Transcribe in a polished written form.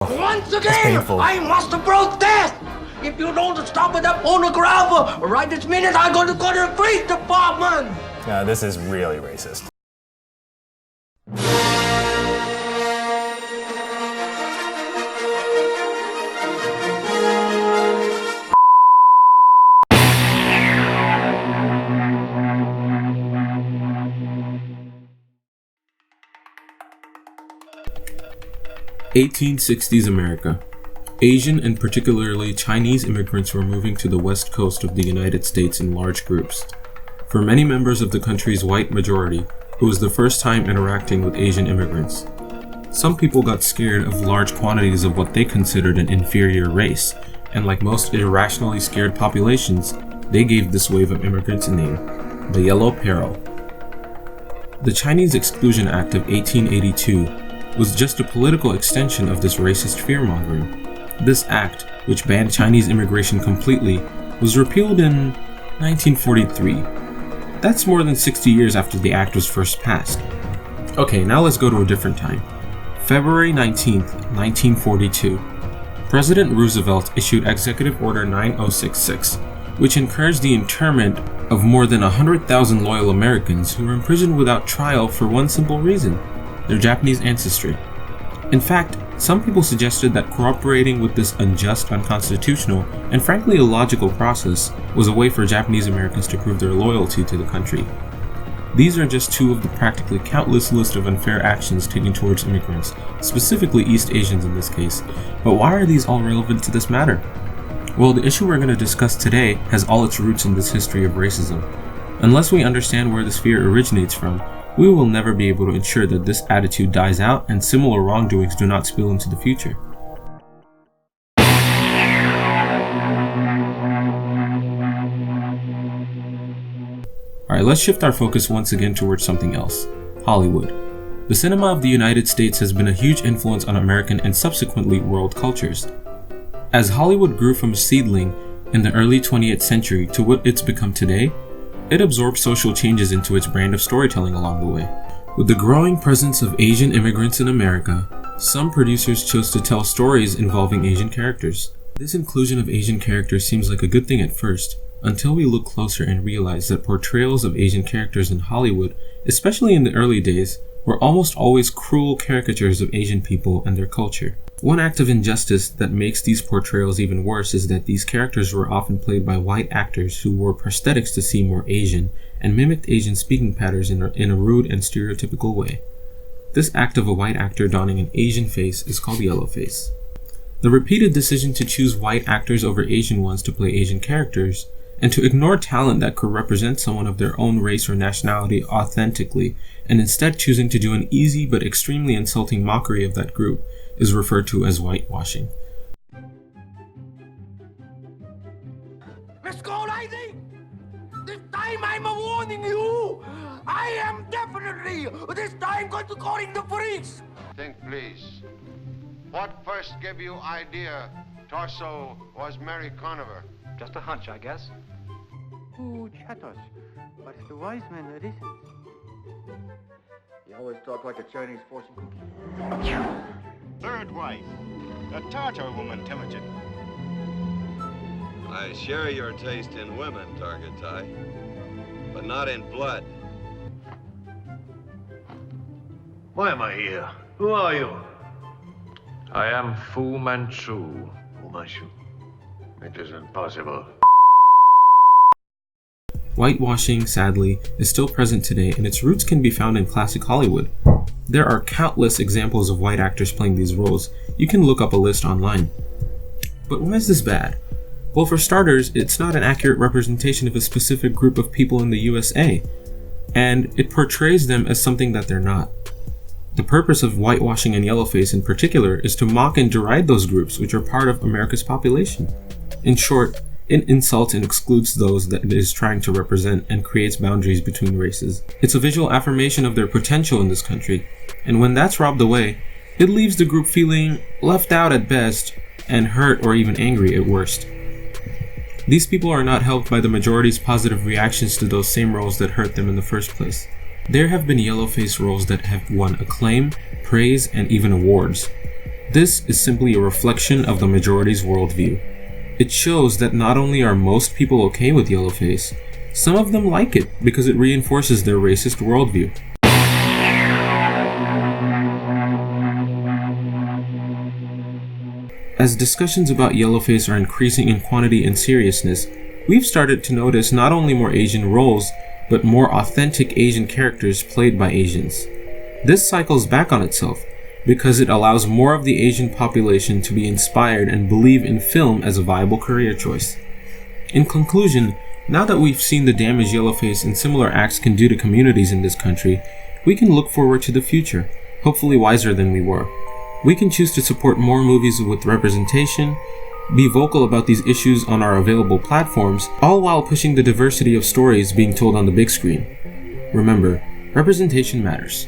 Once again, I must protest! If you don't stop with that pornographer, right this minute I'm going to go to the police department! Now, this is really racist. (1860s) America. Asian and particularly Chinese immigrants were moving to the west coast of the United States in large groups. For many members of the country's white majority, it was the first time interacting with Asian immigrants. Some people got scared of large quantities of what they considered an inferior race, and like most irrationally scared populations, they gave this wave of immigrants a name, the Yellow Peril. The Chinese Exclusion Act of 1882 was just a political extension of this racist fear-mongering. This act, which banned Chinese immigration completely, was repealed in 1943. That's more than 60 years after the act was first passed. Okay, now let's go to a different time. February 19th, 1942. President Roosevelt issued Executive Order 9066, which encouraged the internment of more than 100,000 loyal Americans who were imprisoned without trial for one simple reason: their Japanese ancestry. In fact, some people suggested that cooperating with this unjust, unconstitutional, and frankly illogical process was a way for Japanese Americans to prove their loyalty to the country. These are just two of the practically countless list of unfair actions taken towards immigrants, specifically East Asians in this case. But why are these all relevant to this matter? Well, the issue we're going to discuss today has all its roots in this history of racism. Unless we understand where this fear originates from, we will never be able to ensure that this attitude dies out and similar wrongdoings do not spill into the future. Alright, let's shift our focus once again towards something else: Hollywood. The cinema of the United States has been a huge influence on American and subsequently world cultures. As Hollywood grew from a seedling in the early 20th century to what it's become today, it absorbed social changes into its brand of storytelling along the way. With the growing presence of Asian immigrants in America, some producers chose to tell stories involving Asian characters. This inclusion of Asian characters seems like a good thing at first, until we look closer and realize that portrayals of Asian characters in Hollywood, especially in the early days, were almost always cruel caricatures of Asian people and their culture. One act of injustice that makes these portrayals even worse is that these characters were often played by white actors who wore prosthetics to seem more Asian and mimicked Asian speaking patterns in a rude and stereotypical way. This act of a white actor donning an Asian face is called Yellowface. The repeated decision to choose white actors over Asian ones to play Asian characters, and to ignore talent that could represent someone of their own race or nationality authentically, and instead choosing to do an easy but extremely insulting mockery of that group, is referred to as whitewashing. Let's go, lady! This time I'm warning you! I am definitely this time going to call in the police! Think, please. What first gave you idea Torso was Mary Conover? Just a hunch, I guess. Who chatters? But the wise man listens. You always talk like a Chinese fortune cookie. Third wife, a Tartar woman, Temujin. I share your taste in women, Targetai, but not in blood. Why am I here? Who are you? I am Fu Manchu. Fu Manchu. It isn't possible. Whitewashing, sadly, is still present today, and its roots can be found in classic Hollywood. There are countless examples of white actors playing these roles. You can look up a list online. But why is this bad? Well, for starters, it's not an accurate representation of a specific group of people in the USA, and it portrays them as something that they're not. The purpose of whitewashing and Yellowface in particular is to mock and deride those groups which are part of America's population. In short, it insults and excludes those that it is trying to represent and creates boundaries between races. It's a visual affirmation of their potential in this country, and when that's robbed away, it leaves the group feeling left out at best and hurt or even angry at worst. These people are not helped by the majority's positive reactions to those same roles that hurt them in the first place. There have been Yellowface roles that have won acclaim, praise, and even awards. This is simply a reflection of the majority's worldview. It shows that not only are most people okay with Yellowface, some of them like it because it reinforces their racist worldview. As discussions about Yellowface are increasing in quantity and seriousness, we've started to notice not only more Asian roles, but more authentic Asian characters played by Asians. This cycles back on itself because it allows more of the Asian population to be inspired and believe in film as a viable career choice. In conclusion, now that we've seen the damage Yellowface and similar acts can do to communities in this country, we can look forward to the future, hopefully wiser than we were. We can choose to support more movies with representation, be vocal about these issues on our available platforms, all while pushing the diversity of stories being told on the big screen. Remember, representation matters.